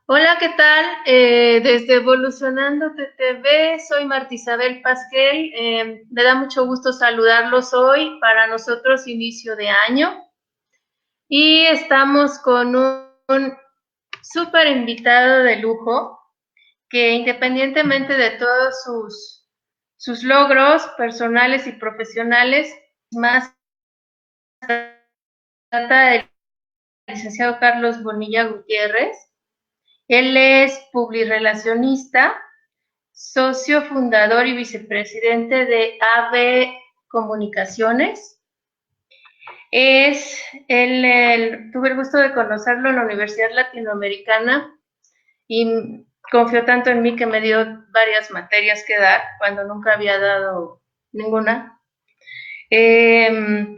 Hola, ¿qué tal? Desde Evolucionando TV, soy Marta Isabel Pasquel. Me da mucho gusto saludarlos hoy. Para nosotros, inicio de año. Y estamos con un súper invitado de lujo que, independientemente de todos sus logros personales y profesionales, más trata del licenciado Carlos Bonilla Gutiérrez. Él es publirelacionista, socio fundador y vicepresidente de AB Comunicaciones. Tuve el gusto de conocerlo en la Universidad Latinoamericana y confió tanto en mí que me dio varias materias que dar cuando nunca había dado ninguna. Eh,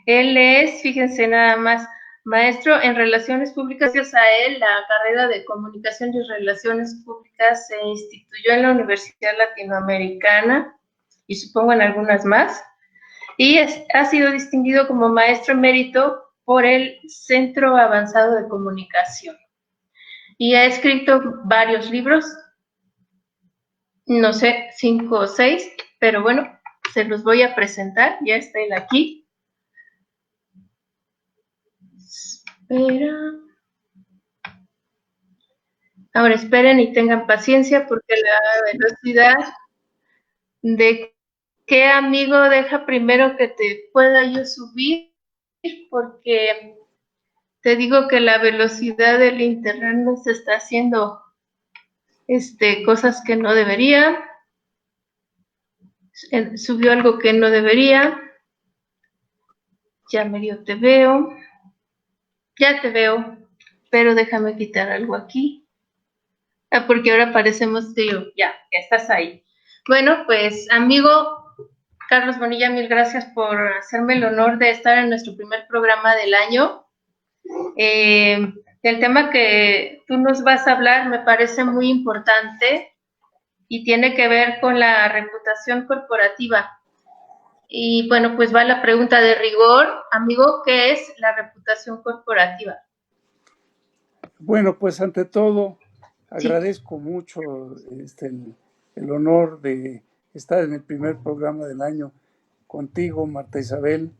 Él es, fíjense nada más, maestro en Relaciones Públicas. Gracias a él, la carrera de Comunicación y Relaciones Públicas se instituyó en la Universidad Latinoamericana y supongo en algunas más. Y ha sido distinguido como maestro emérito por el Centro Avanzado de Comunicación. Y ha escrito varios libros, no sé, 5 o 6, pero bueno, se los voy a presentar. Ya está él aquí. Espera. Ahora esperen y tengan paciencia porque la velocidad de qué amigo deja primero que te pueda yo subir, porque te digo que la velocidad del internet nos está haciendo cosas que no debería, subió algo que no debería, ya medio te veo, ya te veo, pero déjame quitar algo aquí, porque ahora parecemos que ya estás ahí. Bueno, pues amigo Carlos Bonilla, mil gracias por hacerme el honor de estar en nuestro primer programa del año. El tema que tú nos vas a hablar me parece muy importante y tiene que ver con la reputación corporativa. Y bueno, pues va la pregunta de rigor, amigo, ¿qué es la reputación corporativa? Bueno, pues ante todo, Sí. agradezco mucho el honor de estar en el primer programa del año contigo, Marta Isabel,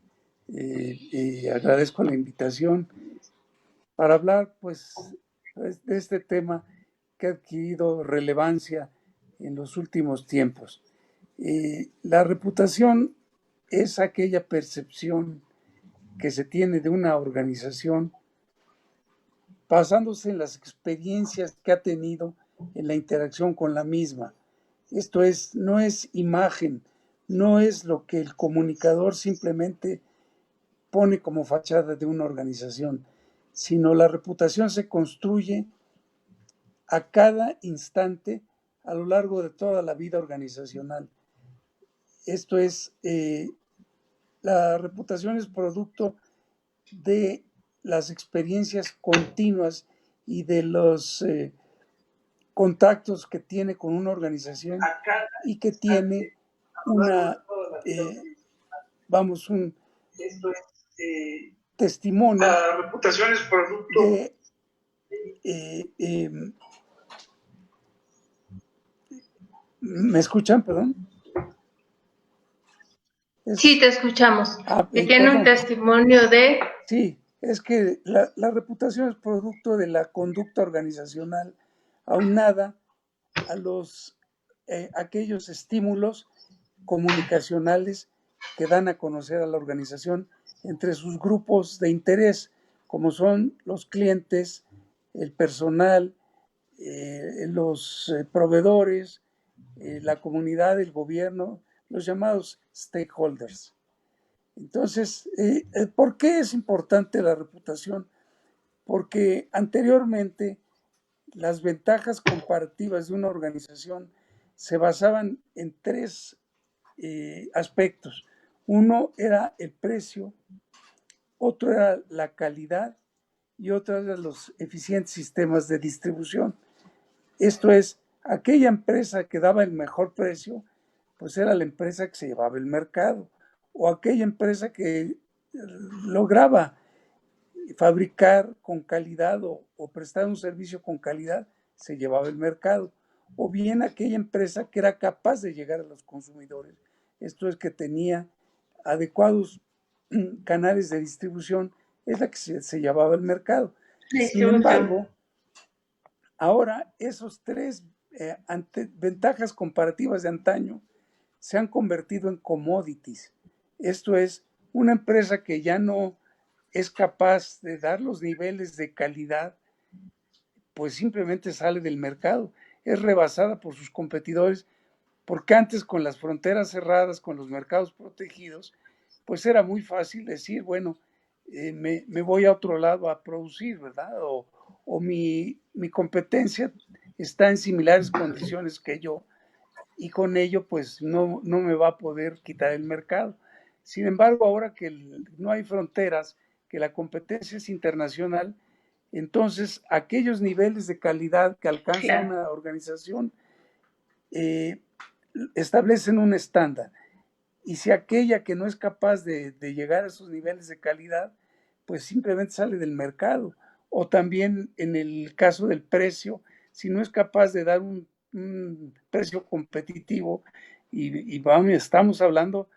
y agradezco la invitación para hablar, pues, de este tema que ha adquirido relevancia en los últimos tiempos. La reputación es aquella percepción que se tiene de una organización basándose en las experiencias que ha tenido en la interacción con la misma. Esto es, no es imagen, no es lo que el comunicador simplemente pone como fachada de una organización, sino la reputación se construye a cada instante a lo largo de toda la vida organizacional. Esto es, la reputación es producto de las experiencias continuas y de los contactos que tiene con una organización y que tiene una, vamos, un testimonio. La reputación es producto de, ¿me escuchan? Perdón. Sí, te escuchamos. Que tiene un Perdón. testimonio de... Sí, es que la reputación es producto de la conducta organizacional aunada a los aquellos estímulos comunicacionales que dan a conocer a la organización entre sus grupos de interés, como son los clientes, el personal, los proveedores, la comunidad, el gobierno, los llamados stakeholders. Entonces, ¿por qué es importante la reputación? Porque anteriormente las ventajas comparativas de una organización se basaban en tres aspectos. Uno era el precio, otro era la calidad y otro eran los eficientes sistemas de distribución. Esto es, aquella empresa que daba el mejor precio, pues era la empresa que se llevaba el mercado, o aquella empresa que lograba fabricar con calidad o prestar un servicio con calidad se llevaba el mercado. O bien aquella empresa que era capaz de llegar a los consumidores. Esto es que tenía adecuados canales de distribución, es la que se llevaba el mercado. Sin Distribución. embargo, ahora esos tres ventajas comparativas de antaño se han convertido en commodities. Esto es, una empresa que ya no es capaz de dar los niveles de calidad, pues simplemente sale del mercado, es rebasada por sus competidores, porque antes con las fronteras cerradas, con los mercados protegidos, pues era muy fácil decir, bueno, me voy a otro lado a producir, ¿verdad? O mi competencia está en similares condiciones que yo y con ello pues no me va a poder quitar el mercado. Sin embargo, ahora que no hay fronteras, que la competencia es internacional, entonces aquellos niveles de calidad que alcanza Claro. una organización eh, establecen un estándar. Y si aquella que no es capaz de llegar a esos niveles de calidad, pues simplemente sale del mercado. O también en el caso del precio, si no es capaz de dar un precio competitivo, y vamos, estamos hablando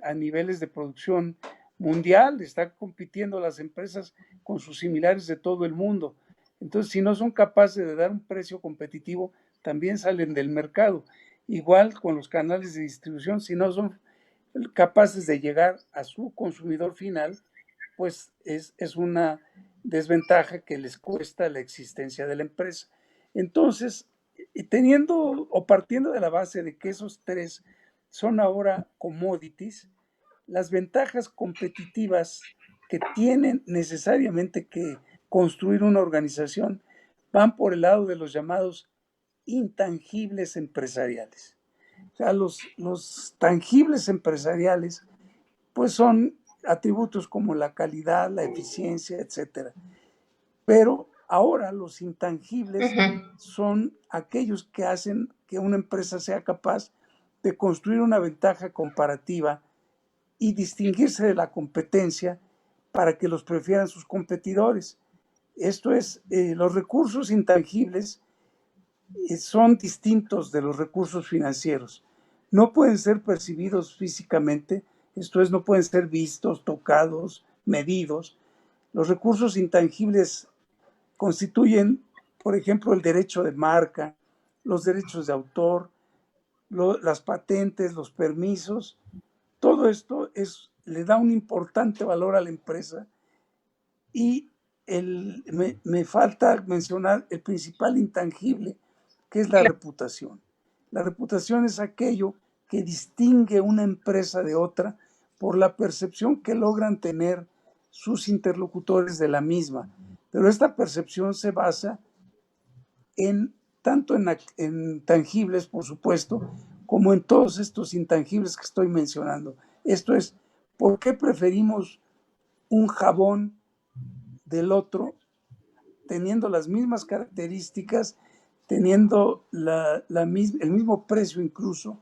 a niveles de producción mundial, están compitiendo las empresas con sus similares de todo el mundo. Entonces, si no son capaces de dar un precio competitivo, también salen del mercado. Igual con los canales de distribución, si no son capaces de llegar a su consumidor final, pues es una desventaja que les cuesta la existencia de la empresa. Entonces, teniendo o partiendo de la base de que esos tres son ahora commodities, las ventajas competitivas que tienen necesariamente que construir una organización van por el lado de los llamados intangibles empresariales. O sea, los tangibles empresariales, pues son atributos como la calidad, la eficiencia, etcétera. Pero ahora los intangibles son aquellos que hacen que una empresa sea capaz de construir una ventaja comparativa y distinguirse de la competencia para que los prefieran sus competidores. Esto es, los recursos intangibles son distintos de los recursos financieros. No pueden ser percibidos físicamente, esto es, no pueden ser vistos, tocados, medidos. Los recursos intangibles constituyen, por ejemplo, el derecho de marca, los derechos de autor, las patentes, los permisos. Todo esto le da un importante valor a la empresa y me falta mencionar el principal intangible, que es la reputación. La reputación es aquello que distingue una empresa de otra por la percepción que logran tener sus interlocutores de la misma. Pero esta percepción se basa en tanto en tangibles, por supuesto, como en todos estos intangibles que estoy mencionando. Esto es, ¿por qué preferimos un jabón del otro teniendo las mismas características, teniendo el mismo precio incluso?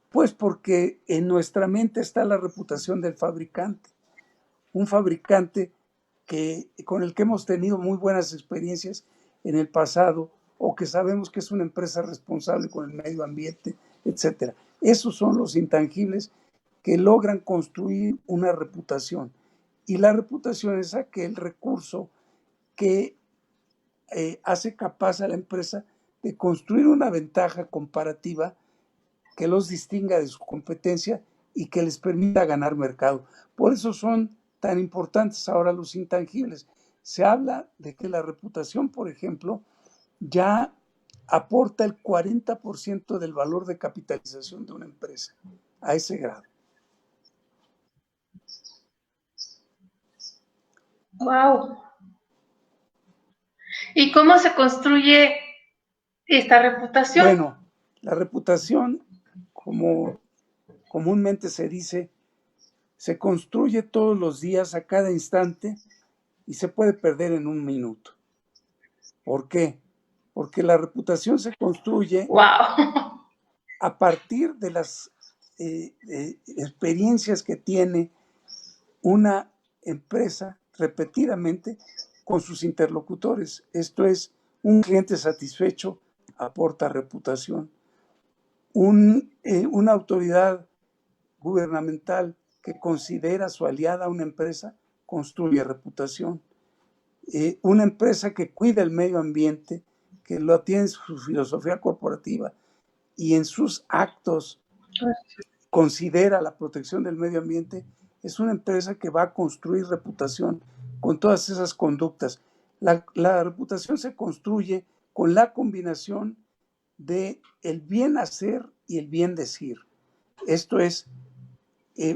Pues porque en nuestra mente está la reputación del fabricante. Un fabricante con el que hemos tenido muy buenas experiencias en el pasado o que sabemos que es una empresa responsable con el medio ambiente, etcétera. Esos son los intangibles que logran construir una reputación. Y la reputación es aquel recurso que hace capaz a la empresa de construir una ventaja comparativa que los distinga de su competencia y que les permita ganar mercado. Por eso son tan importantes ahora los intangibles. Se habla de que la reputación, por ejemplo, ya aporta el 40% del valor de capitalización de una empresa, a ese grado. Wow. ¿Y cómo se construye esta reputación? Bueno, la reputación, como comúnmente se dice, se construye todos los días, a cada instante, y se puede perder en un minuto. ¿Por qué? Porque la reputación se construye Wow. a partir de las experiencias que tiene una empresa repetidamente con sus interlocutores. Esto es, un cliente satisfecho aporta reputación. Una autoridad gubernamental que considera su aliada a una empresa construye reputación. Una empresa que cuida el medio ambiente, que lo tiene en su filosofía corporativa y en sus actos considera la protección del medio ambiente, es una empresa que va a construir reputación con todas esas conductas. La reputación se construye con la combinación de el bien hacer y el bien decir. Esto es,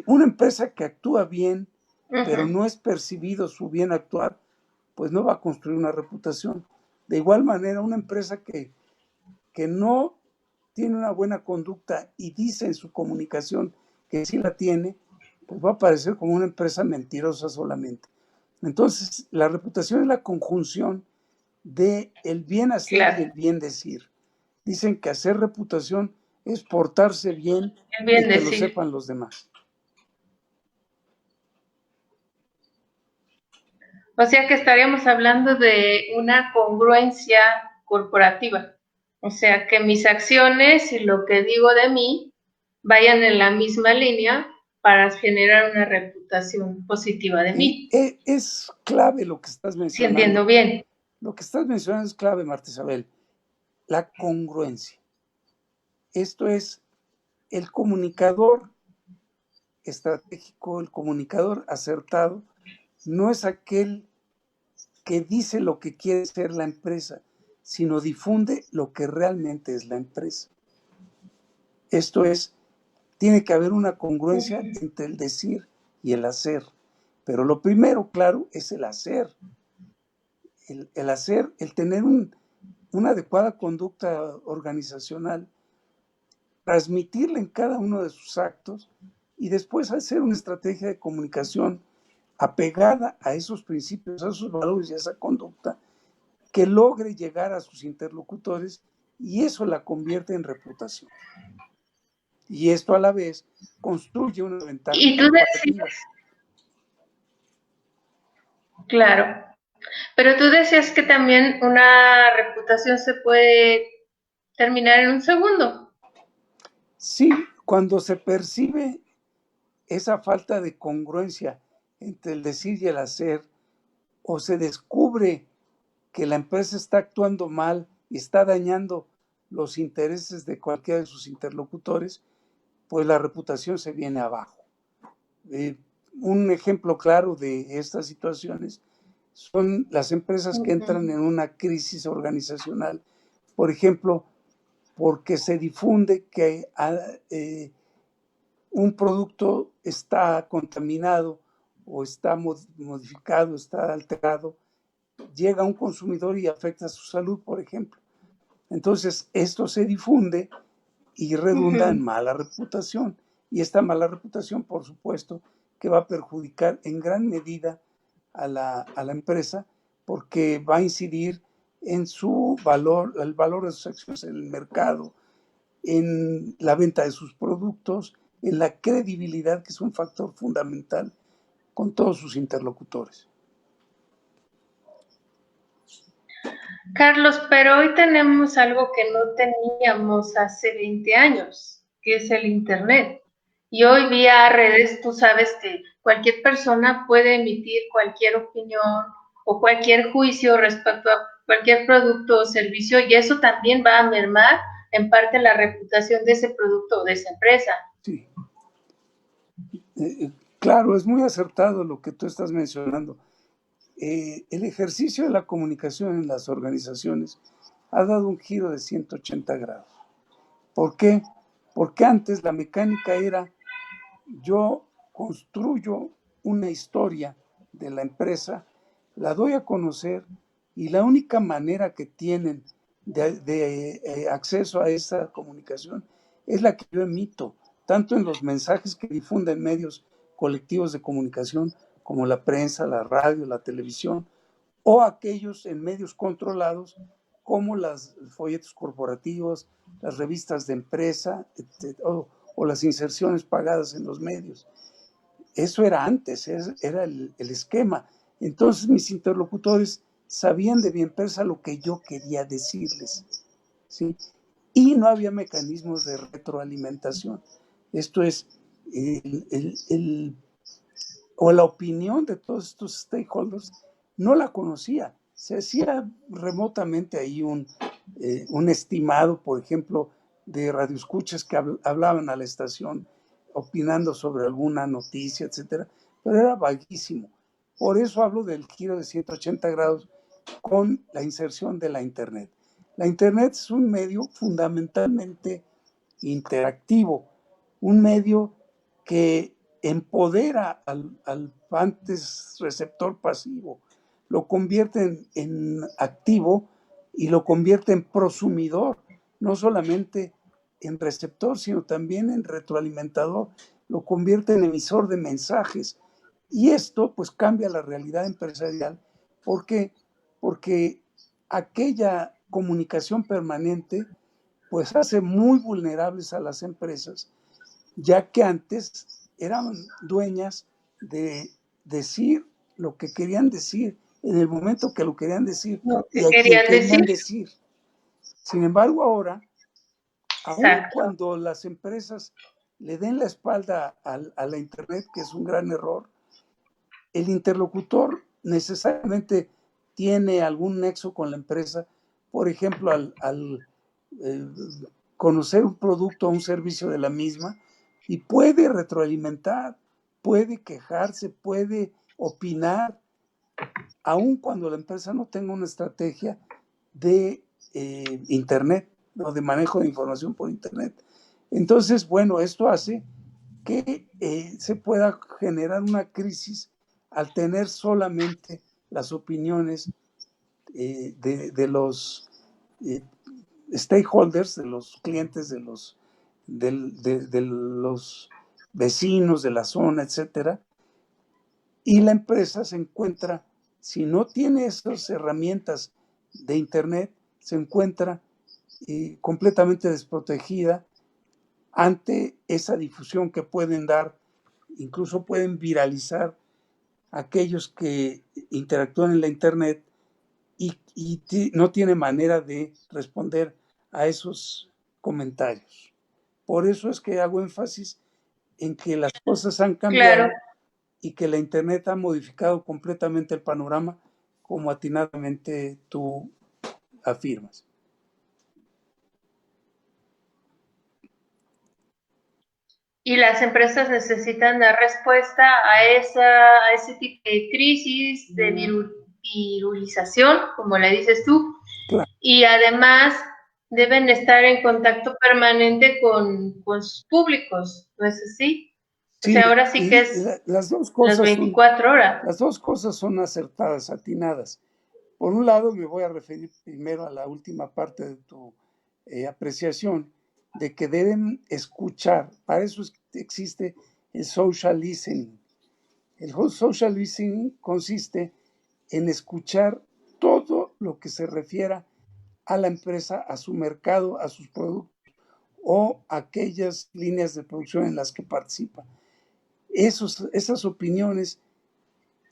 una empresa que actúa bien, pero no es percibido su bien actuar, pues no va a construir una reputación. De igual manera, una empresa que no tiene una buena conducta y dice en su comunicación que sí la tiene, pues va a parecer como una empresa mentirosa solamente. Entonces, la reputación es la conjunción de el bien hacer y el bien decir. Dicen que hacer reputación es portarse bien y que lo sepan los demás. O sea que estaríamos hablando de una congruencia corporativa. O sea, que mis acciones y lo que digo de mí vayan en la misma línea para generar una reputación positiva de mí. Es clave lo que estás mencionando. Sí, entiendo bien. Lo que estás mencionando es clave, Marta Isabel. La congruencia. Esto es, el comunicador estratégico, el comunicador acertado, no es aquel que dice lo que quiere ser la empresa, sino difunde lo que realmente es la empresa. Esto es, tiene que haber una congruencia entre el decir y el hacer. Pero lo primero, claro, es el hacer. El hacer, el tener una adecuada conducta organizacional, transmitirla en cada uno de sus actos y después hacer una estrategia de comunicación apegada a esos principios, a esos valores y a esa conducta que logre llegar a sus interlocutores y eso la convierte en reputación. Y esto a la vez construye una ventaja comparativa. Claro, pero tú decías que también una reputación se puede terminar en un segundo. Sí, cuando se percibe esa falta de congruencia entre el decir y el hacer, o se descubre que la empresa está actuando mal y está dañando los intereses de cualquiera de sus interlocutores, pues la reputación se viene abajo. Un ejemplo claro de estas situaciones son las empresas que entran en una crisis organizacional, por ejemplo, porque se difunde que un producto está contaminado o está modificado, está alterado, llega a un consumidor y afecta su salud, por ejemplo. Entonces, esto se difunde y redunda en mala reputación. Y esta mala reputación, por supuesto, que va a perjudicar en gran medida a la empresa porque va a incidir en su valor, el valor de sus acciones en el mercado, en la venta de sus productos, en la credibilidad, que es un factor fundamental con todos sus interlocutores. Carlos, pero hoy tenemos algo que no teníamos hace 20 años, que es el Internet. Y hoy vía redes, tú sabes que cualquier persona puede emitir cualquier opinión o cualquier juicio respecto a cualquier producto o servicio, y eso también va a mermar en parte la reputación de ese producto o de esa empresa. Sí. Claro, es muy acertado lo que tú estás mencionando. El ejercicio de la comunicación en las organizaciones ha dado un giro de 180 grados. ¿Por qué? Porque antes la mecánica era: yo construyo una historia de la empresa, la doy a conocer y la única manera que tienen de acceso a esa comunicación es la que yo emito, tanto en los mensajes que difunden medios colectivos de comunicación como la prensa, la radio, la televisión, o aquellos en medios controlados como los folletos corporativos, las revistas de empresa, o las inserciones pagadas en los medios. Eso era antes, era el esquema. Entonces mis interlocutores sabían de bien persa lo que yo quería decirles, ¿sí? Y no había mecanismos de retroalimentación. Esto es, o la opinión de todos estos stakeholders no la conocía. Se hacía remotamente ahí un estimado, por ejemplo, de radioescuchas que hablaban a la estación opinando sobre alguna noticia, etcétera, pero era vaguísimo. Por eso hablo del giro de 180 grados con la inserción de la Internet. La Internet es un medio fundamentalmente interactivo, un medio que empodera al antes receptor pasivo, lo convierte en activo y lo convierte en prosumidor, no solamente en receptor, sino también en retroalimentador, lo convierte en emisor de mensajes. Y esto pues cambia la realidad empresarial. ¿Por qué? Porque aquella comunicación permanente pues hace muy vulnerables a las empresas, ya que antes eran dueñas de decir lo que querían decir en el momento que lo querían decir Lo y que a quien querían querían decir. decir. Sin embargo, ahora, aun Exacto. cuando las empresas le den la espalda a la Internet, que es un gran error, el interlocutor necesariamente tiene algún nexo con la empresa, por ejemplo, al conocer un producto o un servicio de la misma, y puede retroalimentar, puede quejarse, puede opinar, aun cuando la empresa no tenga una estrategia de Internet o de manejo de información por Internet. Entonces, bueno, esto hace que se pueda generar una crisis al tener solamente las opiniones de los eh, stakeholders, de los clientes, de los vecinos de la zona, etcétera, y la empresa se encuentra, si no tiene esas herramientas de Internet, se encuentra completamente desprotegida ante esa difusión que pueden dar, incluso pueden viralizar aquellos que interactúan en la Internet y no tiene manera de responder a esos comentarios. Por eso es que hago énfasis en que las cosas han Claro. cambiado y que la Internet ha modificado completamente el panorama, como atinadamente tú afirmas. Y las empresas necesitan dar respuesta a ese tipo de crisis, de virulización, como le dices tú, Claro. y además deben estar en contacto permanente con sus públicos, ¿no es así? O Sí, sea, ahora sí que es las dos las cosas son, 24 horas. las dos cosas son acertadas, atinadas. Por un lado, me voy a referir primero a la última parte de tu apreciación, de que deben escuchar. Para eso existe el social listening. El social listening consiste en escuchar todo lo que se refiera a la empresa, a su mercado, a sus productos o aquellas líneas de producción en las que participa. Esas opiniones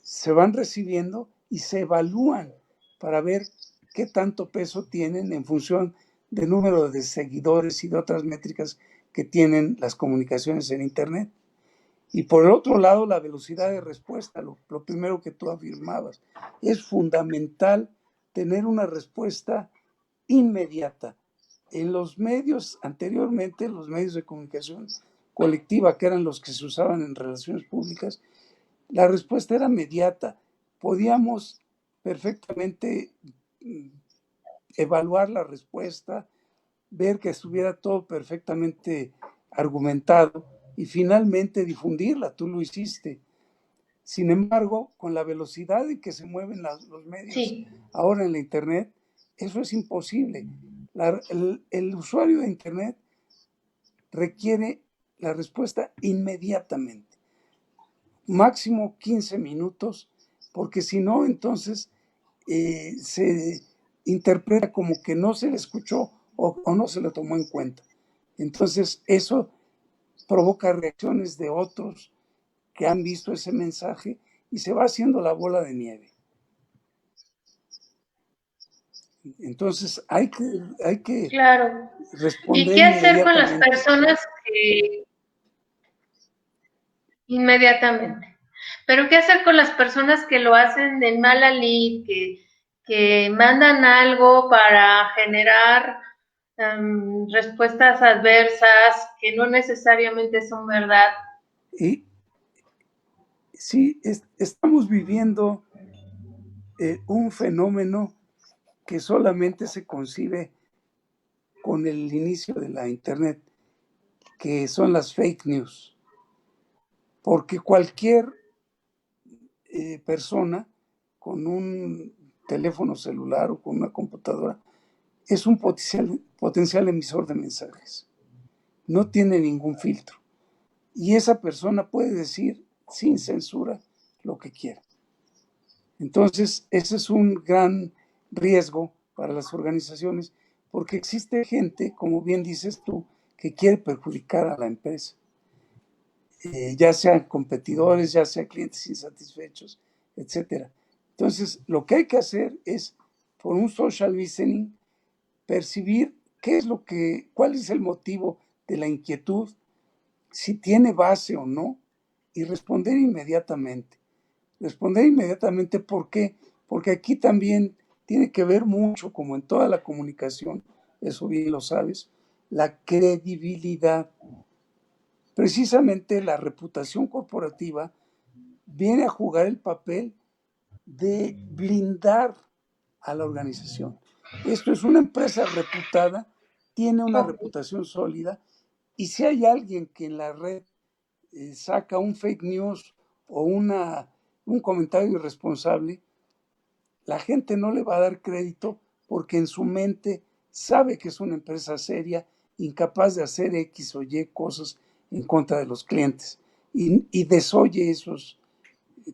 se van recibiendo y se evalúan para ver qué tanto peso tienen en función del número de seguidores y de otras métricas que tienen las comunicaciones en Internet. Y por el otro lado, la velocidad de respuesta, lo primero que tú afirmabas. Es fundamental tener una respuesta inmediata. En los medios, anteriormente, los medios de comunicación colectiva, que eran los que se usaban en relaciones públicas, la respuesta era inmediata. Podíamos perfectamente evaluar la respuesta, ver que estuviera todo perfectamente argumentado y finalmente difundirla. Tú lo hiciste. Sin embargo, con la velocidad en que se mueven los medios Sí. ahora en la Internet, eso es imposible. El usuario de Internet requiere la respuesta inmediatamente, máximo 15 minutos, porque si no, entonces se interpreta como que no se le escuchó o no se le tomó en cuenta. Entonces, eso provoca reacciones de otros que han visto ese mensaje y se va haciendo la bola de nieve. Entonces hay que Claro. ¿Y responder qué hacer con las inmediatamente. personas que inmediatamente? Pero ¿qué hacer con las personas que lo hacen de mala lid, que mandan algo para generar respuestas adversas que no necesariamente son verdad? Y sí, estamos viviendo un fenómeno que solamente se concibe con el inicio de la Internet, que son las fake news. Porque cualquier persona con un teléfono celular o con una computadora es un potencial emisor de mensajes. No tiene ningún filtro. Y esa persona puede decir sin censura lo que quiera. Entonces, ese es un gran riesgo para las organizaciones porque existe gente, como bien dices tú, que quiere perjudicar a la empresa. Ya sean competidores, ya sean clientes insatisfechos, etcétera. Entonces, lo que hay que hacer es, por un social listening, percibir cuál es el motivo de la inquietud, si tiene base o no, y responder inmediatamente. Responder inmediatamente, ¿por qué? Porque aquí también tiene que ver mucho, como en toda la comunicación, eso bien lo sabes, la credibilidad. Precisamente la reputación corporativa viene a jugar el papel de blindar a la organización. Esto es una empresa reputada, tiene una Okay. reputación sólida, y si hay alguien que en la red saca un fake news o un comentario irresponsable, la gente no le va a dar crédito porque en su mente sabe que es una empresa seria, incapaz de hacer X o Y cosas en contra de los clientes y desoye esos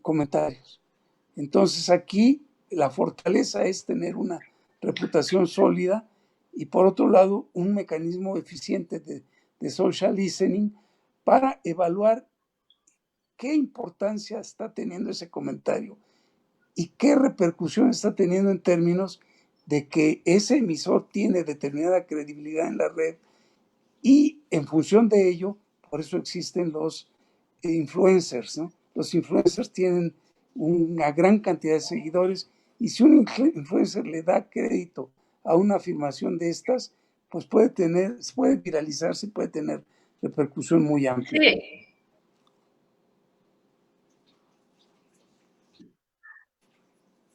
comentarios. Entonces aquí la fortaleza es tener una reputación sólida y por otro lado un mecanismo eficiente de social listening para evaluar qué importancia está teniendo ese comentario y qué repercusión está teniendo en términos de que ese emisor tiene determinada credibilidad en la red y en función de ello, por eso existen los influencers, ¿no? Los influencers tienen una gran cantidad de seguidores y si un influencer le da crédito a una afirmación de estas, pues puede viralizarse y puede tener repercusión muy amplia. Sí,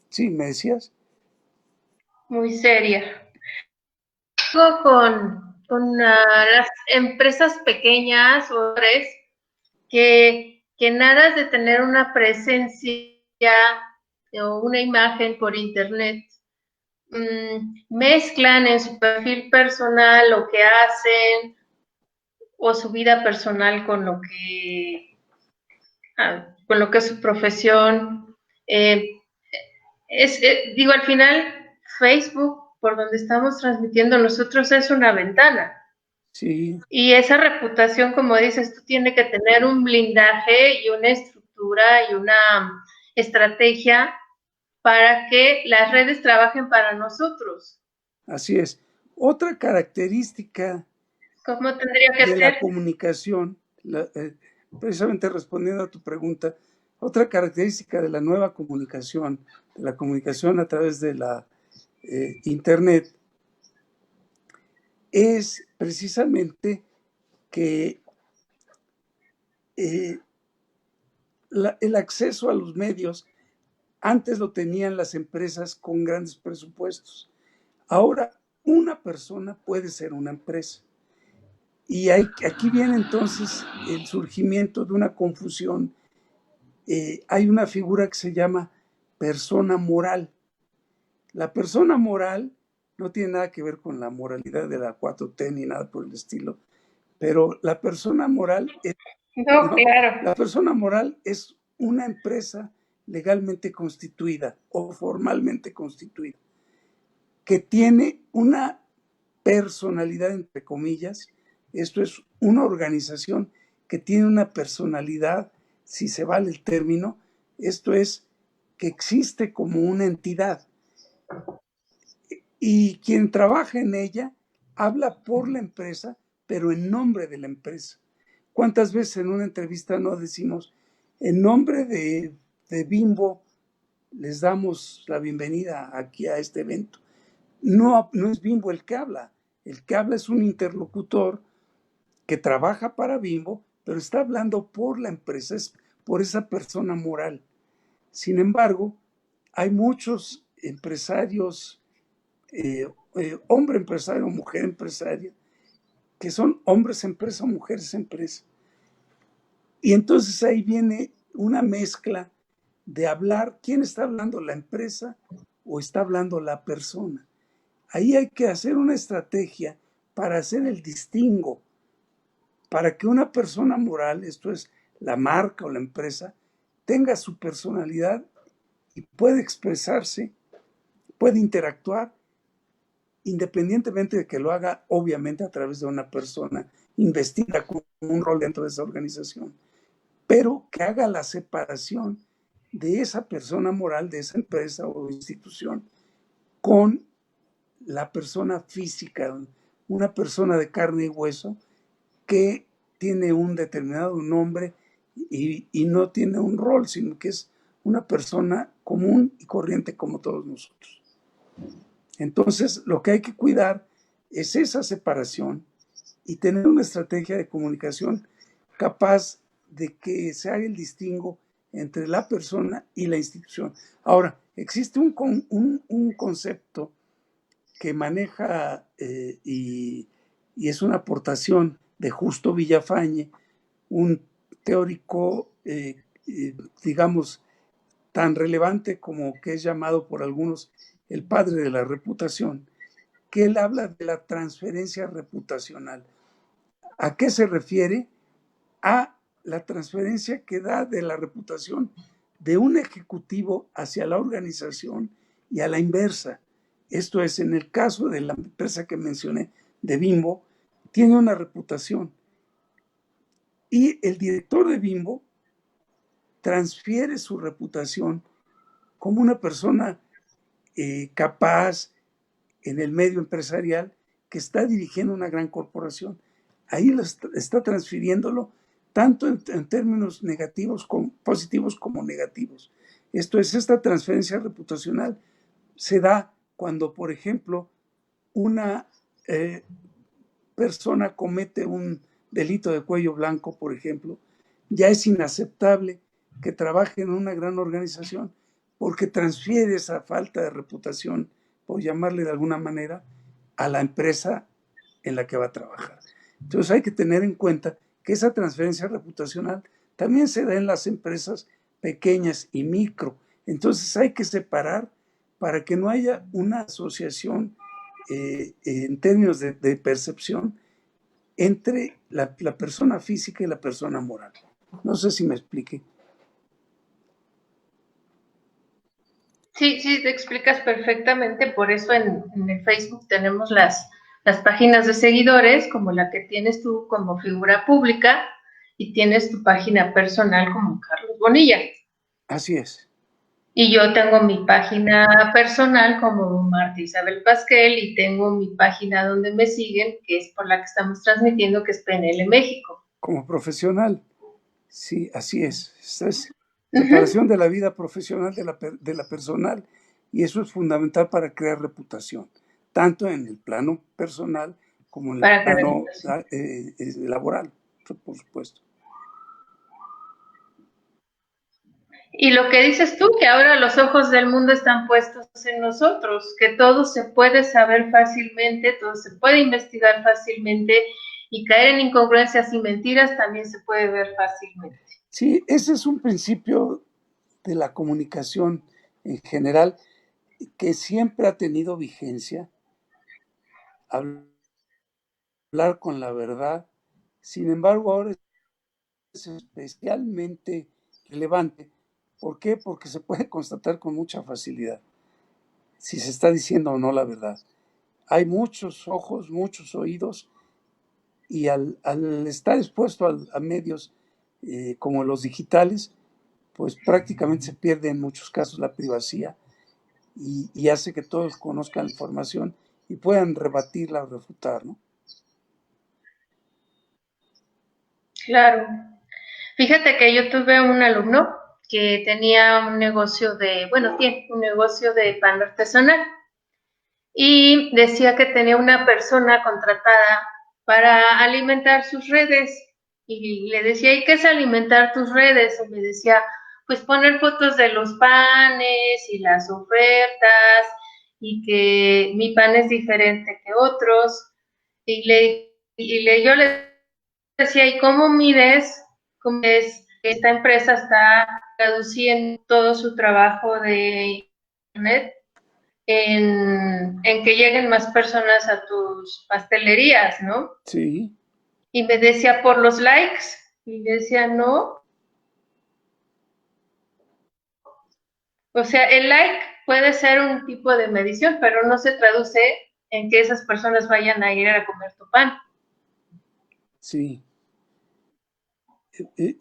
Sí, ¿me decías? muy seria. Con las empresas pequeñas o tres que nada de tener una presencia o una imagen por internet, mezclan en su perfil personal lo que hacen o su vida personal con lo que es su profesión. Eh, digo, al final, Facebook, por donde estamos transmitiendo nosotros, es una ventana. Sí, Y esa reputación, como dices, tú tiene que tener un blindaje y una estructura y una estrategia para que las redes trabajen para nosotros. así es. Otra característica ¿Cómo tendría que de la ser? comunicación, precisamente respondiendo a tu pregunta, otra característica de la nueva comunicación, de la comunicación a través de la Internet, es precisamente que eh, el acceso a los medios antes lo tenían las empresas con grandes presupuestos. Ahora, una persona puede ser una empresa. Y aquí viene entonces el surgimiento de una confusión. Hay una figura que se llama persona moral. La persona moral no tiene nada que ver con la moralidad de la 4T ni nada por el estilo, pero la persona moral es, No, no, claro. la persona moral es una empresa legalmente constituida o formalmente constituida que tiene una personalidad, entre comillas. Esto es una organización que tiene una personalidad, si se vale el término, Esto es, que existe como una entidad y quien trabaja en ella habla por la empresa, pero en nombre de la empresa. ¿Cuántas veces en una entrevista no decimos, en nombre de Bimbo, les damos la bienvenida aquí a este evento? No, no es Bimbo el que habla es un interlocutor que trabaja para Bimbo, pero está hablando por la empresa, es por esa persona moral. Sin embargo, hay muchos empresarios, hombre empresario, mujer empresaria, que son hombres empresa, mujeres empresa. Y entonces ahí viene una mezcla de hablar, ¿quién está hablando? ¿La empresa o está hablando la persona? Ahí hay que hacer una estrategia para hacer el distingo, para que una persona moral, esto es la marca o la empresa, tenga su personalidad y pueda expresarse, puede interactuar, independientemente de que lo haga obviamente a través de una persona investida con un rol dentro de esa organización, pero que haga la separación de esa persona moral, de esa empresa o institución, con la persona física, una persona de carne y hueso que tiene un determinado nombre y no tiene un rol, sino que es una persona común y corriente como todos nosotros. Entonces, lo que hay que cuidar es esa separación y tener una estrategia de comunicación capaz de que se haga el distingo entre la persona y la institución. Ahora, existe un concepto que maneja y es una aportación de Justo Villafañe, un teórico, digamos, tan relevante como que es llamado por algunos el padre de la reputación, que él habla de la transferencia reputacional. ¿A qué se refiere? A la transferencia que da de la reputación de un ejecutivo hacia la organización y a la inversa. Esto es, en el caso de la empresa que mencioné, de Bimbo, tiene una reputación y el director de Bimbo transfiere su reputación como una persona capaz en el medio empresarial que está dirigiendo una gran corporación. Ahí está transfiriéndolo tanto en términos negativos, positivos como negativos. Esto es, esta transferencia reputacional se da cuando, por ejemplo, una persona comete un delito de cuello blanco, por ejemplo, ya es inaceptable que trabaje en una gran organización porque transfiere esa falta de reputación, por llamarle de alguna manera, a la empresa en la que va a trabajar. Entonces hay que tener en cuenta que esa transferencia reputacional también se da en las empresas pequeñas y micro. Entonces hay que separar para que no haya una asociación en términos de percepción entre la persona física y la persona moral. No sé si me expliqué. Sí, sí, te explicas perfectamente, por eso en el Facebook tenemos las páginas de seguidores, como la que tienes tú como figura pública, y tienes tu página personal como Carlos Bonilla. Así es. Y yo tengo mi página personal como Marta Isabel Pasquel y tengo mi página donde me siguen, que es por la que estamos transmitiendo, que es PNL México. Como profesional, sí, así es. Esta es Ujú. separación de la vida profesional de la personal y eso es fundamental para crear reputación, tanto en el plano personal como en el Para crear plano reputación. laboral, por supuesto. Y lo que dices tú, que ahora los ojos del mundo están puestos en nosotros, que todo se puede saber fácilmente, todo se puede investigar fácilmente y caer en incongruencias y mentiras también se puede ver fácilmente. Sí, ese es un principio de la comunicación en general que siempre ha tenido vigencia, hablar con la verdad. Sin embargo, ahora es especialmente relevante. ¿Por qué? Porque se puede constatar con mucha facilidad si se está diciendo o no la verdad. Hay muchos ojos, muchos oídos y al estar expuesto a medios como los digitales, pues prácticamente se pierde en muchos casos la privacidad y hace que todos conozcan la información y puedan rebatirla o refutar, ¿no? Claro. Fíjate que yo tuve un alumno que tenía un negocio tiene un negocio de pan artesanal y decía que tenía una persona contratada para alimentar sus redes y le decía, ¿y qué es alimentar tus redes? Y me decía, pues poner fotos de los panes y las ofertas y que mi pan es diferente que otros yo le decía, ¿y cómo mides? ¿Cómo es que esta empresa está traduciendo todo su trabajo de internet en que lleguen más personas a tus pastelerías, ¿no? Sí, Y me decía, por los likes. Y le decía, no. O sea, el like puede ser un tipo de medición, pero no se traduce en que esas personas vayan a ir a comer tu pan. sí.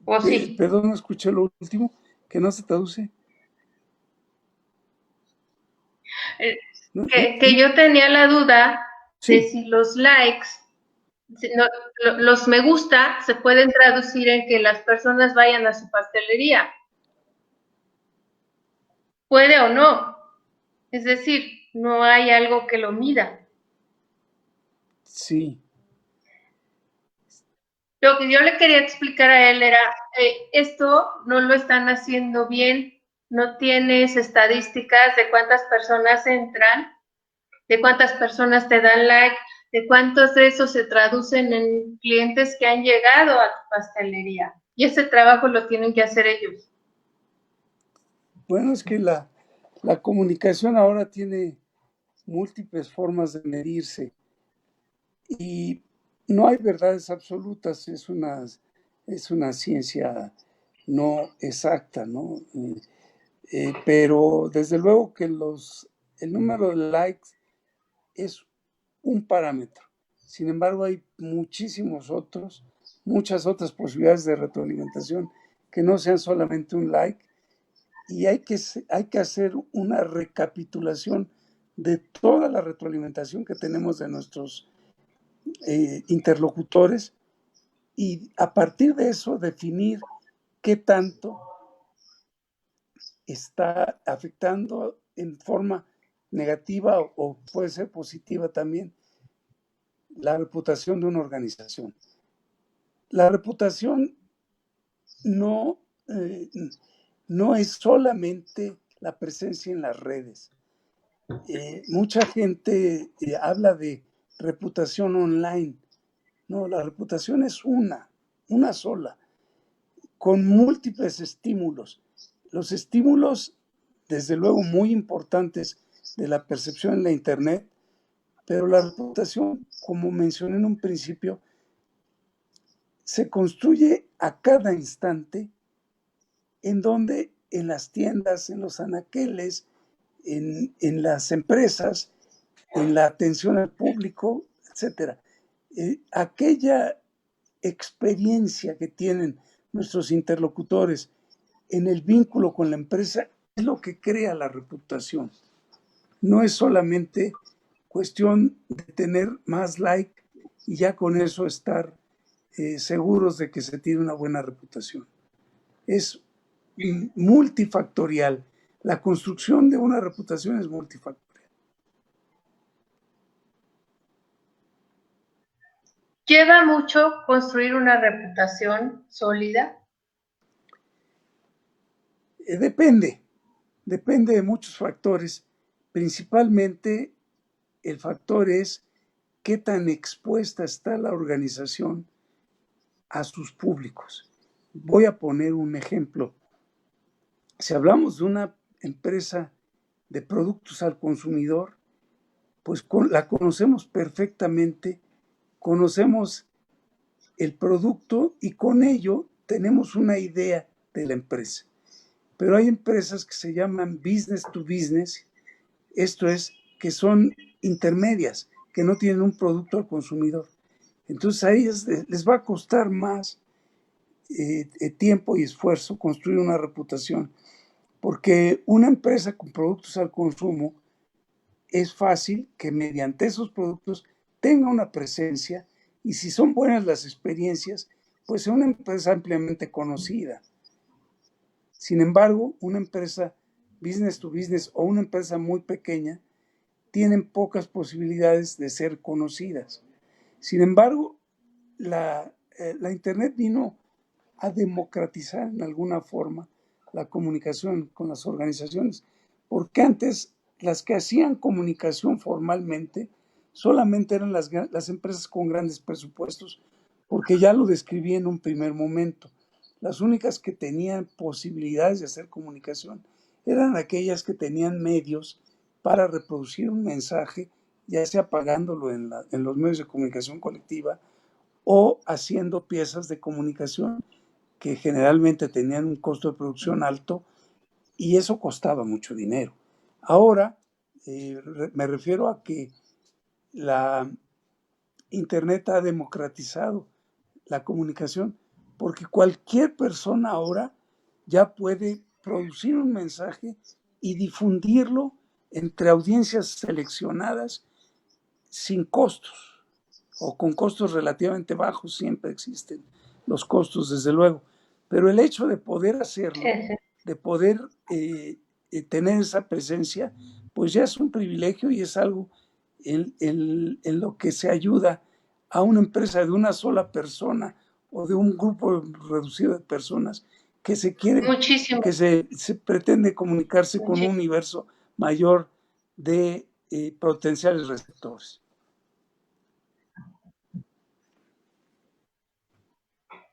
¿O sí? Perdón, no escuché lo último, que no se traduce. No, Que yo tenía la duda de sí, si los likes, no, los me gusta, se pueden traducir en que las personas vayan a su pastelería. Puede o no. Es decir, no hay algo que lo mida. sí. Lo que yo le quería explicar a él era, esto no lo están haciendo bien, no tienes estadísticas de cuántas personas entran, de cuántas personas te dan like, de cuántos de esos se traducen en clientes que han llegado a tu pastelería. Y ese trabajo lo tienen que hacer ellos. Bueno, es que la comunicación ahora tiene múltiples formas de medirse y no hay verdades absolutas, es una ciencia no exacta, ¿no? Pero desde luego que el número de likes es un parámetro. Sin embargo, hay muchas otras posibilidades de retroalimentación que no sean solamente un like y hay que hacer una recapitulación de toda la retroalimentación que tenemos de nuestros interlocutores y a partir de eso definir qué tanto está afectando en forma negativa o puede ser positiva también la reputación de una organización. La reputación no, no es solamente la presencia en las redes. Mucha gente habla de reputación online. No, la reputación es una sola, con múltiples estímulos. Los estímulos, desde luego, muy importantes de la percepción en la Internet, pero la reputación, como mencioné en un principio, se construye a cada instante en donde en las tiendas, en los anaqueles, en las empresas, en la atención al público, etcétera. Aquella experiencia que tienen nuestros interlocutores en el vínculo con la empresa es lo que crea la reputación. No es solamente cuestión de tener más like y ya con eso estar seguros de que se tiene una buena reputación. Es multifactorial. La construcción de una reputación es multifactorial. ¿Lleva mucho construir una reputación sólida? Depende de muchos factores. Principalmente el factor es qué tan expuesta está la organización a sus públicos. Voy a poner un ejemplo. Si hablamos de una empresa de productos al consumidor, pues la conocemos perfectamente, conocemos el producto y con ello tenemos una idea de la empresa. Pero hay empresas que se llaman business to business, esto es, que son intermedias, que no tienen un producto al consumidor. Entonces a ellas les va a costar más tiempo y esfuerzo construir una reputación, porque una empresa con productos al consumo es fácil que mediante esos productos tenga una presencia y si son buenas las experiencias, pues sea una empresa ampliamente conocida. Sin embargo, una empresa business to business o una empresa muy pequeña tienen pocas posibilidades de ser conocidas. Sin embargo, la Internet vino a democratizar en alguna forma la comunicación con las organizaciones, porque antes las que hacían comunicación formalmente solamente eran las empresas con grandes presupuestos, porque ya lo describí en un primer momento. Las únicas que tenían posibilidades de hacer comunicación eran aquellas que tenían medios para reproducir un mensaje, ya sea pagándolo en los medios de comunicación colectiva o haciendo piezas de comunicación que generalmente tenían un costo de producción alto y eso costaba mucho dinero. Ahora me refiero a que la Internet ha democratizado la comunicación porque cualquier persona ahora ya puede producir un mensaje y difundirlo entre audiencias seleccionadas sin costos o con costos relativamente bajos. Siempre existen los costos, desde luego, pero el hecho de poder hacerlo, de poder tener esa presencia, pues ya es un privilegio y es algo en lo que se ayuda a una empresa de una sola persona o de un grupo reducido de personas que se quiere, Muchísimo. que se pretende comunicarse con un universo mayor de potenciales receptores.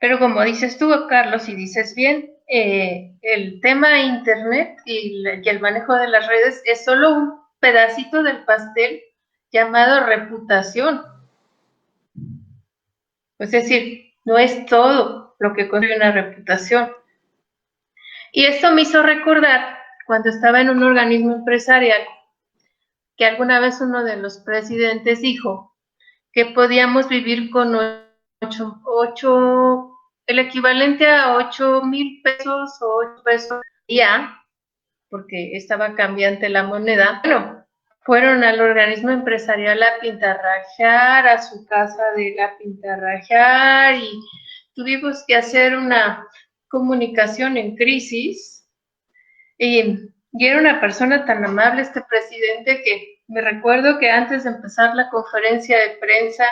Pero como dices tú, Carlos, y dices bien, el tema Internet y el manejo de las redes es solo un pedacito del pastel llamado reputación. Es decir, no es todo lo que construye una reputación. Y esto me hizo recordar cuando estaba en un organismo empresarial que alguna vez uno de los presidentes dijo que podíamos vivir con el equivalente a 8,000 pesos o 8 pesos día, porque estaba cambiante la moneda. Bueno, fueron al organismo empresarial a pintarrajear, a su casa de la pintarrajear y tuvimos que hacer una comunicación en crisis y era una persona tan amable este presidente que me recuerdo que antes de empezar la conferencia de prensa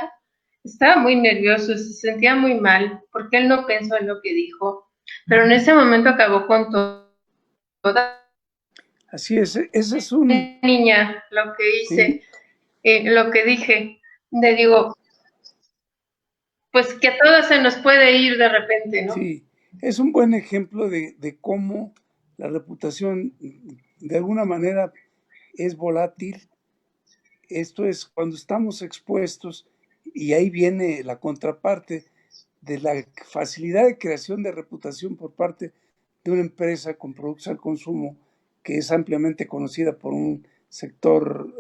estaba muy nervioso, se sentía muy mal porque él no pensó en lo que dijo, pero en ese momento acabó con toda. Así es, ese es un... Niña, lo que hice, sí, lo que dije, le digo, pues que a todos se nos puede ir de repente, ¿no? sí, es un buen ejemplo de cómo la reputación de alguna manera es volátil. Esto es cuando estamos expuestos y ahí viene la contraparte de la facilidad de creación de reputación por parte de una empresa con productos al consumo que es ampliamente conocida por un sector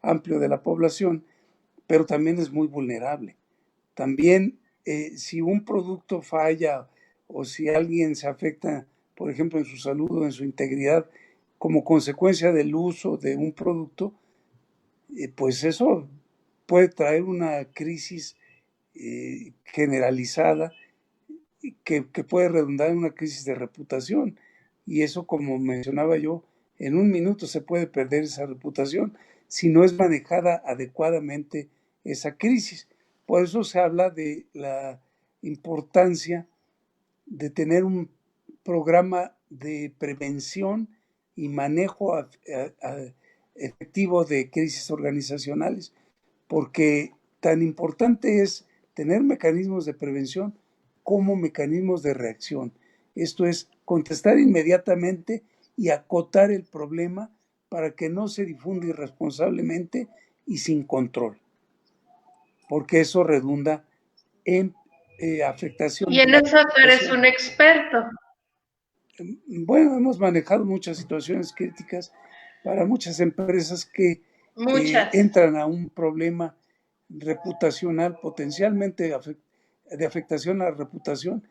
amplio de la población, pero también es muy vulnerable. También si un producto falla o si alguien se afecta, por ejemplo, en su salud o en su integridad como consecuencia del uso de un producto, pues eso puede traer una crisis generalizada que puede redundar en una crisis de reputación. Y eso, como mencionaba yo, en un minuto se puede perder esa reputación si no es manejada adecuadamente esa crisis. Por eso se habla de la importancia de tener un programa de prevención y manejo efectivo de crisis organizacionales, porque tan importante es tener mecanismos de prevención como mecanismos de reacción. Esto es contestar inmediatamente y acotar el problema para que no se difunda irresponsablemente y sin control, porque eso redunda en afectación Y de en la eso tú eres reputación. un experto. Bueno, hemos manejado muchas situaciones críticas para muchas empresas que Muchas. entran a un problema reputacional potencialmente de afectación a la reputación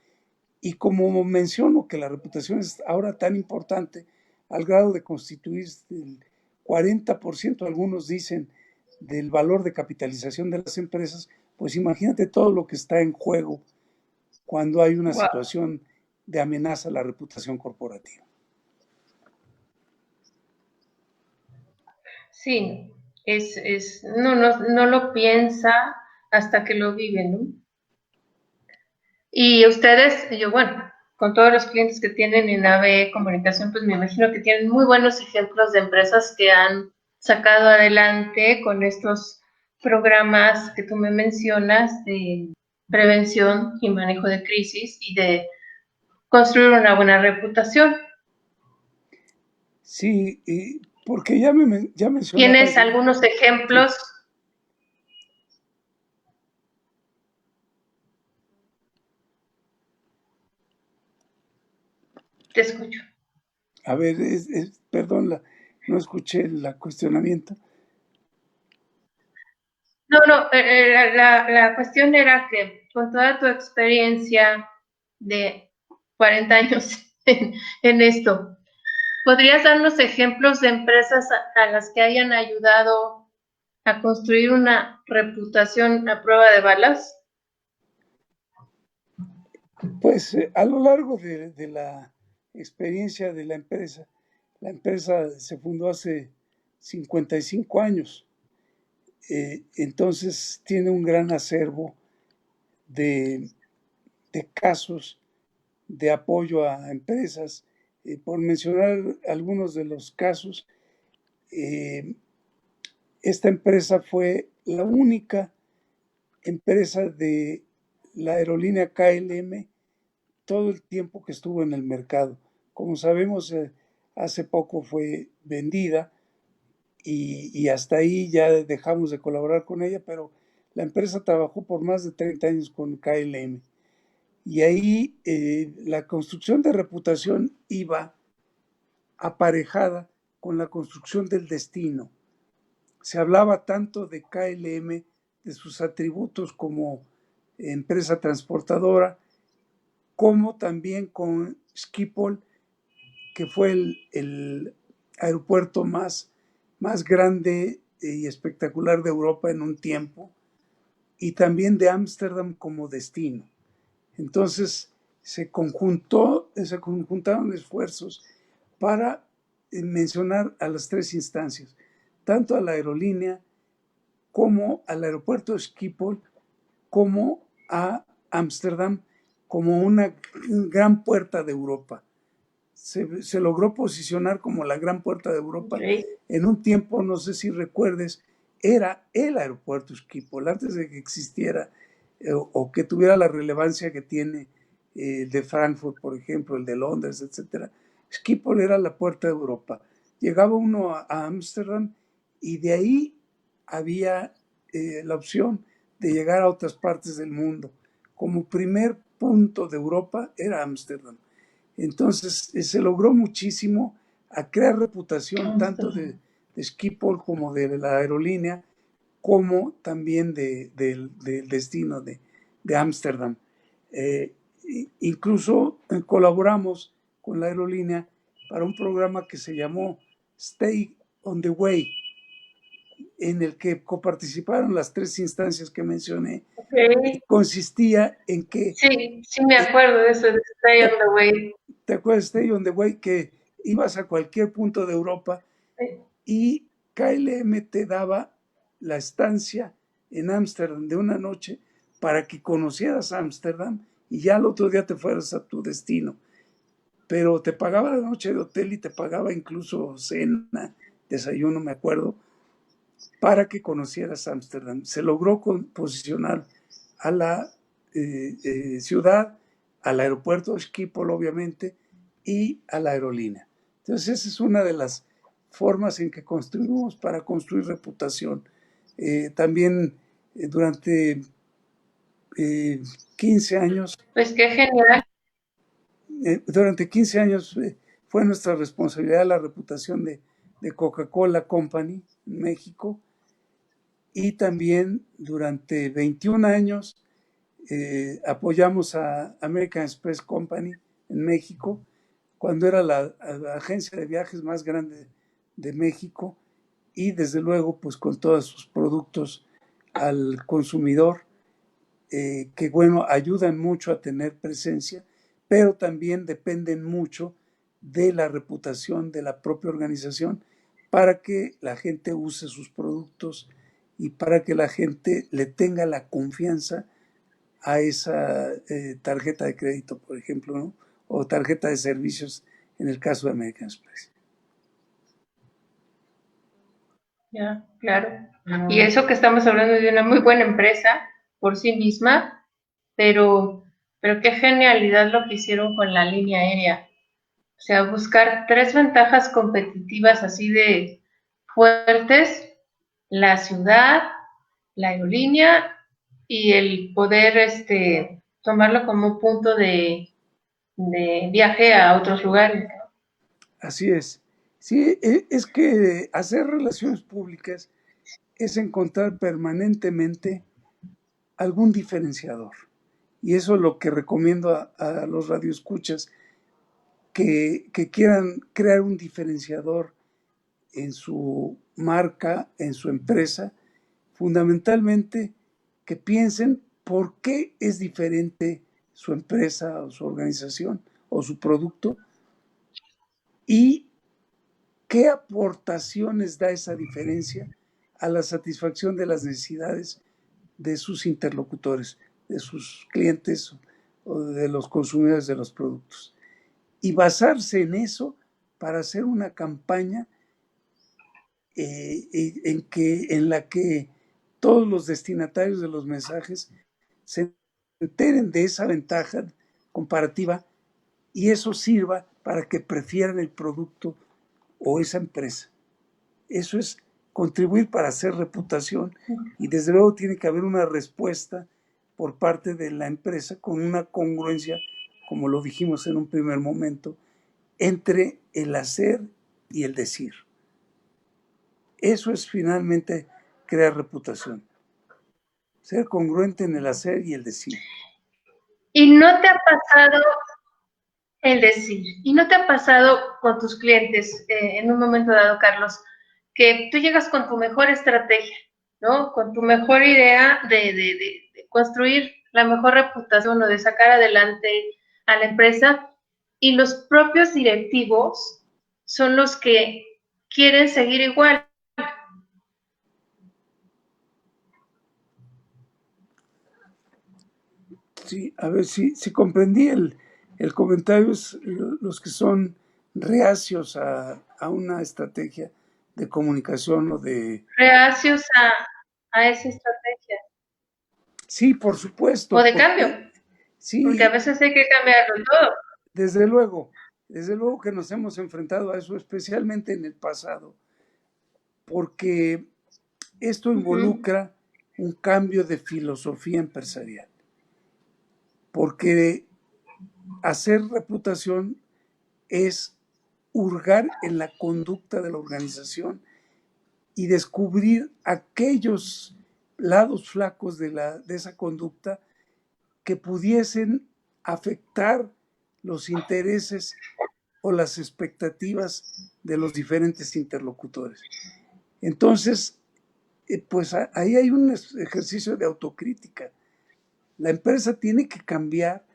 Y como menciono que la reputación es ahora tan importante, al grado de constituir el 40%, algunos dicen, del valor de capitalización de las empresas, pues imagínate todo lo que está en juego cuando hay una Wow. situación de amenaza a la reputación corporativa. Sí, no lo piensa hasta que lo vive, ¿no? Y ustedes, bueno, con todos los clientes que tienen en AVE Comunicación, pues me imagino que tienen muy buenos ejemplos de empresas que han sacado adelante con estos programas que tú me mencionas de prevención y manejo de crisis y de construir una buena reputación. Sí, porque ya mencionabas ¿Tienes de... algunos Sí. ejemplos? Te escucho. A ver, perdón, no escuché el cuestionamiento. No, la cuestión era que con toda tu experiencia de 40 años en esto, ¿podrías darnos ejemplos de empresas a las que hayan ayudado a construir una reputación a prueba de balas? Pues a lo largo de la experiencia de la empresa se fundó hace 55 años, entonces tiene un gran acervo de, de casos de apoyo a empresas. Por mencionar algunos de los casos, eh, esta empresa fue la única empresa de la aerolínea KLM todo el tiempo que estuvo en el mercado. Como sabemos, hace poco fue vendida y hasta ahí ya dejamos de colaborar con ella, pero la empresa trabajó por más de 30 años con KLM. Y ahí la construcción de reputación iba aparejada con la construcción del destino. Se hablaba tanto de KLM, de sus atributos como empresa transportadora, como también con Schiphol, que fue el aeropuerto más grande y espectacular de Europa en un tiempo, y también de Ámsterdam como destino. Entonces se conjuntaron esfuerzos para mencionar a las tres instancias, tanto a la aerolínea como al aeropuerto de Schiphol, como a Ámsterdam, como una gran puerta de Europa. Se logró posicionar como la gran puerta de Europa. Okay. En un tiempo, no sé si recuerdes, era el aeropuerto Schiphol, antes de que existiera o que tuviera la relevancia que tiene el de Frankfurt, por ejemplo, el de Londres, etc. Schiphol era la puerta de Europa. Llegaba uno a Ámsterdam y de ahí había la opción de llegar a otras partes del mundo. Como primer punto de Europa era Ámsterdam. Entonces se logró muchísimo a crear reputación tanto de Schiphol como de la aerolínea, como también del destino de Ámsterdam. Incluso colaboramos con la aerolínea para un programa que se llamó Stay on the Way, en el que coparticiparon las tres instancias que mencioné, y Okay. consistía en que, Sí, sí me acuerdo de eso, de Stay on ¿te, the Way. te acuerdas, Stay on the Way? Que ibas a cualquier punto de Europa y KLM te daba la estancia en Ámsterdam de una noche para que conocieras Ámsterdam y ya al otro día te fueras a tu destino. Pero te pagaba la noche de hotel y te pagaba incluso cena, desayuno, me acuerdo, para que conocieras Ámsterdam. Se logró posicionar a la ciudad, al aeropuerto de Schiphol, obviamente, y a la aerolínea. Entonces, esa es una de las formas en que construimos para construir reputación. También durante 15 años, Pues qué genial. durante 15 años fue nuestra responsabilidad la reputación de Coca-Cola Company en México, y también durante 21 años apoyamos a American Express Company en México, cuando era la agencia de viajes más grande de México, y desde luego pues con todos sus productos al consumidor, que bueno, ayudan mucho a tener presencia, pero también dependen mucho de la reputación de la propia organización para que la gente use sus productos y para que la gente le tenga la confianza a esa tarjeta de crédito, por ejemplo, ¿no? O tarjeta de servicios en el caso de American Express. Ya, claro. Y eso que estamos hablando de una muy buena empresa por sí misma, pero, pero qué genialidad lo que hicieron con la línea aérea. O sea, buscar tres ventajas competitivas así de fuertes: la ciudad, la aerolínea y el poder tomarlo como un punto de viaje a otros lugares. Así es. Sí, es que hacer relaciones públicas es encontrar permanentemente algún diferenciador. Y eso es lo que recomiendo a los radioescuchas que quieran crear un diferenciador en su marca, en su empresa, fundamentalmente que piensen por qué es diferente su empresa o su organización o su producto y qué aportaciones da esa diferencia a la satisfacción de las necesidades de sus interlocutores, de sus clientes o de los consumidores de los productos. Y basarse en eso para hacer una campaña en la que todos los destinatarios de los mensajes se enteren de esa ventaja comparativa y eso sirva para que prefieran el producto o esa empresa. Eso es contribuir para hacer reputación y desde luego tiene que haber una respuesta por parte de la empresa con una congruencia, como lo dijimos en un primer momento, entre el hacer y el decir. Eso es finalmente crear reputación. Ser congruente en el hacer y el decir. ¿Y no te ha pasado el decir? ¿Y no te ha pasado con tus clientes en un momento dado, Carlos, que tú llegas con tu mejor estrategia, ¿no? Con tu mejor idea de construir la mejor reputación o de sacar adelante a la empresa y los propios directivos son los que quieren seguir igual? Sí, a ver si comprendí el comentario, es los que son reacios a una estrategia de comunicación o de... Reacios a esa estrategia Sí, por o supuesto, de cambio, porque porque a sí, veces hay que cambiarlo todo. desde luego que nos hemos enfrentado a eso, especialmente en el pasado, porque esto involucra un cambio de filosofía empresarial, porque hacer reputación es hurgar en la conducta de la organización y descubrir aquellos lados flacos de esa conducta que pudiesen afectar los intereses o las expectativas de los diferentes interlocutores. Entonces, pues ahí hay un ejercicio de autocrítica. La empresa tiene que cambiar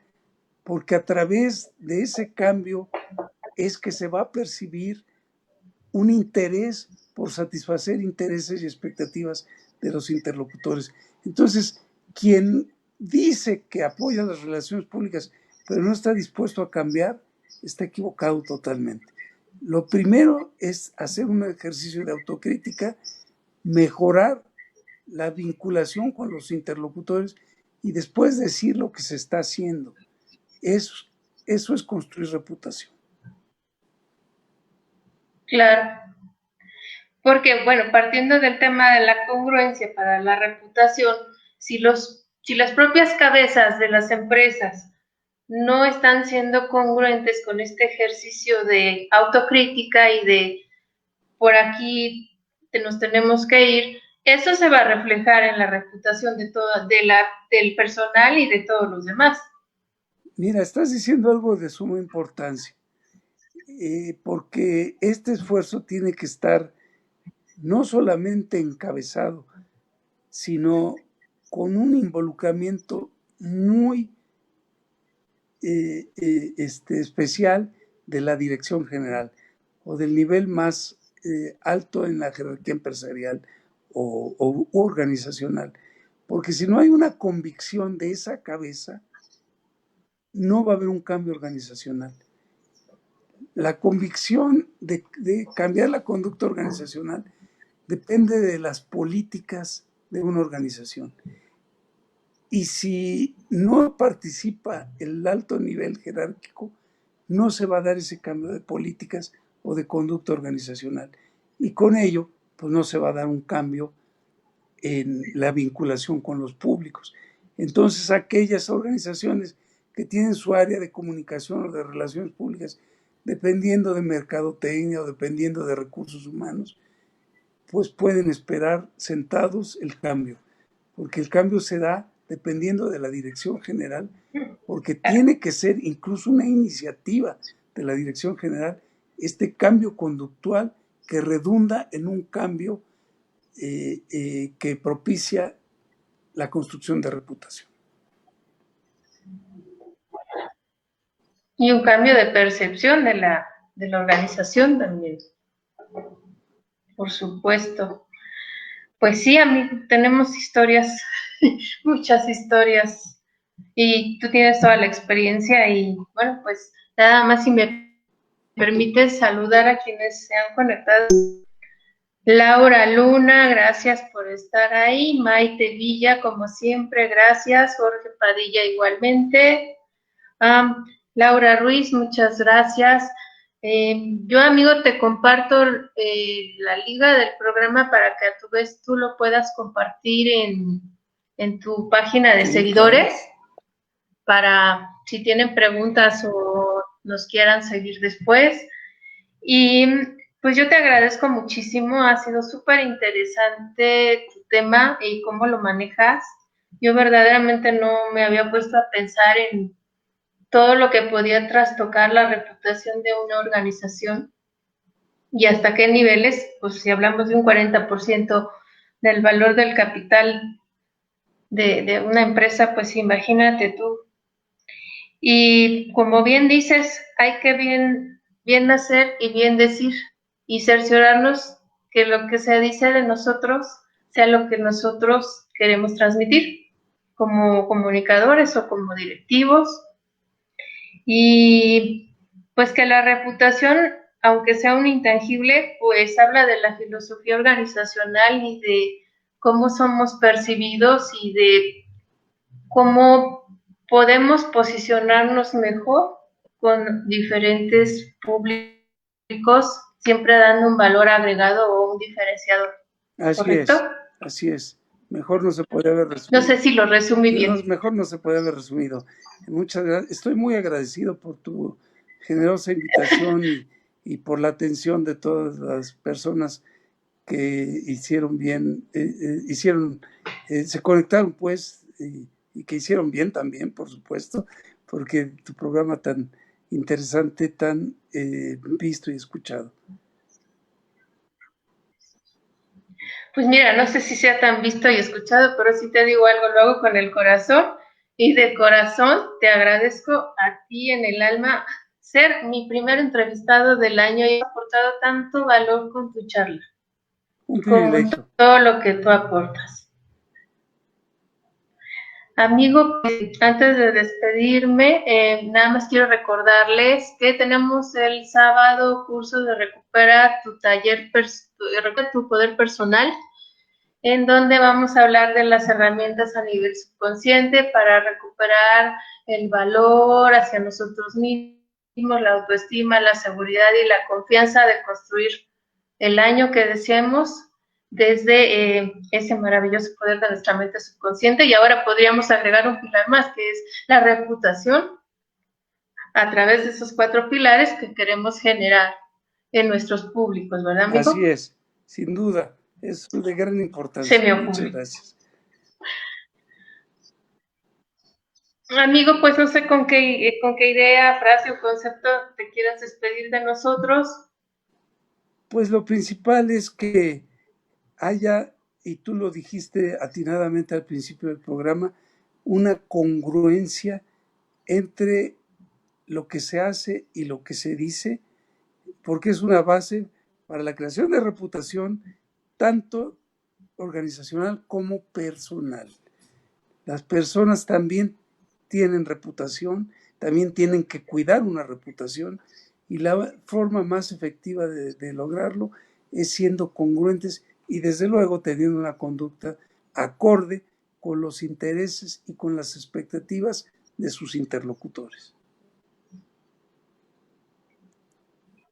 porque a través de ese cambio es que se va a percibir un interés por satisfacer intereses y expectativas de los interlocutores. Entonces, quien dice que apoya las relaciones públicas, pero no está dispuesto a cambiar, está equivocado totalmente. Lo primero es hacer un ejercicio de autocrítica, mejorar la vinculación con los interlocutores y después decir lo que se está haciendo. Eso es construir reputación. Claro. Porque, bueno, partiendo del tema de la congruencia para la reputación, si las propias cabezas de las empresas no están siendo congruentes con este ejercicio de autocrítica y de por aquí nos tenemos que ir, eso se va a reflejar en la reputación de del personal y de todos los demás. Mira, estás diciendo algo de suma importancia, porque este esfuerzo tiene que estar no solamente encabezado, sino con un involucramiento muy especial de la dirección general o del nivel más alto en la jerarquía empresarial o organizacional. Porque si no hay una convicción de esa cabeza, no va a haber un cambio organizacional. La convicción de cambiar la conducta organizacional depende de las políticas de una organización. Y si no participa el alto nivel jerárquico, no se va a dar ese cambio de políticas o de conducta organizacional. Y con ello, pues no se va a dar un cambio en la vinculación con los públicos. Entonces, aquellas organizaciones que tienen su área de comunicación o de relaciones públicas, dependiendo de mercadotecnia o dependiendo de recursos humanos, pues pueden esperar sentados el cambio, porque el cambio se da dependiendo de la dirección general, porque tiene que ser incluso una iniciativa de la dirección general, este cambio conductual que redunda en un cambio que propicia la construcción de reputación. Y un cambio de percepción de la organización también, por supuesto. Pues sí, amigo, tenemos historias, muchas historias, y tú tienes toda la experiencia y bueno, pues nada más si me permites saludar a quienes se han conectado. Laura Luna, gracias por estar ahí. Maite Villa, como siempre, gracias. Jorge Padilla, igualmente. Laura Ruiz, muchas gracias. Yo, amigo, te comparto la liga del programa para que a tu vez tú lo puedas compartir en tu página de seguidores, para si tienen preguntas o nos quieran seguir después. Y pues yo te agradezco muchísimo, ha sido súper interesante tu tema y cómo lo manejas. Yo verdaderamente no me había puesto a pensar en todo lo que podía trastocar la reputación de una organización y hasta qué niveles, pues si hablamos de un 40% del valor del capital de una empresa, pues imagínate tú. Y como bien dices, hay que bien hacer y bien decir y cerciorarnos que lo que se dice de nosotros sea lo que nosotros queremos transmitir como comunicadores o como directivos. Y pues que la reputación, aunque sea un intangible, pues habla de la filosofía organizacional y de cómo somos percibidos y de cómo podemos posicionarnos mejor con diferentes públicos, siempre dando un valor agregado o un diferenciador. Así ¿Correcto? así es. Mejor no se puede haber resumido. No sé si lo resumí bien. Mejor no se puede haber resumido. Muchas gracias. Estoy muy agradecido por tu generosa invitación y por la atención de todas las personas que hicieron bien, se conectaron pues y que hicieron bien también, por supuesto, porque tu programa tan interesante, tan visto y escuchado. Pues mira, no sé si sea tan visto y escuchado, pero sí te digo algo, lo hago con el corazón y de corazón te agradezco a ti en el alma ser mi primer entrevistado del año y he aportado tanto valor con tu charla. Un privilegio. Con todo lo que tú aportas. Amigo, pues, antes de despedirme, nada más quiero recordarles que tenemos el sábado curso de Recupera tu taller, Recupera tu poder personal, en donde vamos a hablar de las herramientas a nivel subconsciente para recuperar el valor hacia nosotros mismos, la autoestima, la seguridad y la confianza de construir el año que deseemos desde ese maravilloso poder de nuestra mente subconsciente. Y ahora podríamos agregar un pilar más, que es la reputación, a través de esos 4 pilares que queremos generar en nuestros públicos, ¿verdad, amigo? Así es, sin duda. Es de gran se importancia. me Muchas ocurre. gracias. Amigo, pues no sé con qué idea, frase o concepto te quieras despedir de nosotros. Pues lo principal es que haya, y tú lo dijiste atinadamente al principio del programa, una congruencia entre lo que se hace y lo que se dice, porque es una base para la creación de reputación, tanto organizacional como personal. Las personas también tienen reputación, también tienen que cuidar una reputación, y la forma más efectiva de lograrlo es siendo congruentes y desde luego teniendo una conducta acorde con los intereses y con las expectativas de sus interlocutores.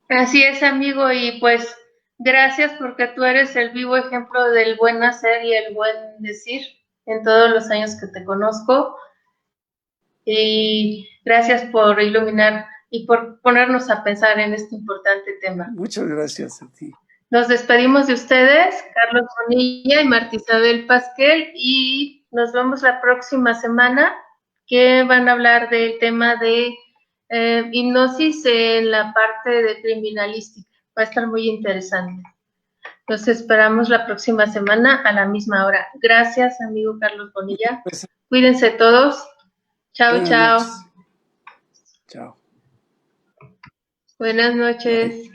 Así es, amigo, y pues gracias porque tú eres el vivo ejemplo del buen hacer y el buen decir en todos los años que te conozco. Y gracias por iluminar y por ponernos a pensar en este importante tema. Muchas gracias a ti. Nos despedimos de ustedes, Carlos Bonilla y Marta Isabel Pasquel, y nos vemos la próxima semana, que van a hablar del tema de hipnosis en la parte de criminalística. Va a estar muy interesante. Los esperamos la próxima semana a la misma hora. Gracias, amigo Carlos Bonilla. Pues, Cuídense todos. Chao, buenas chao. noches. Chao. Buenas Bye. noches.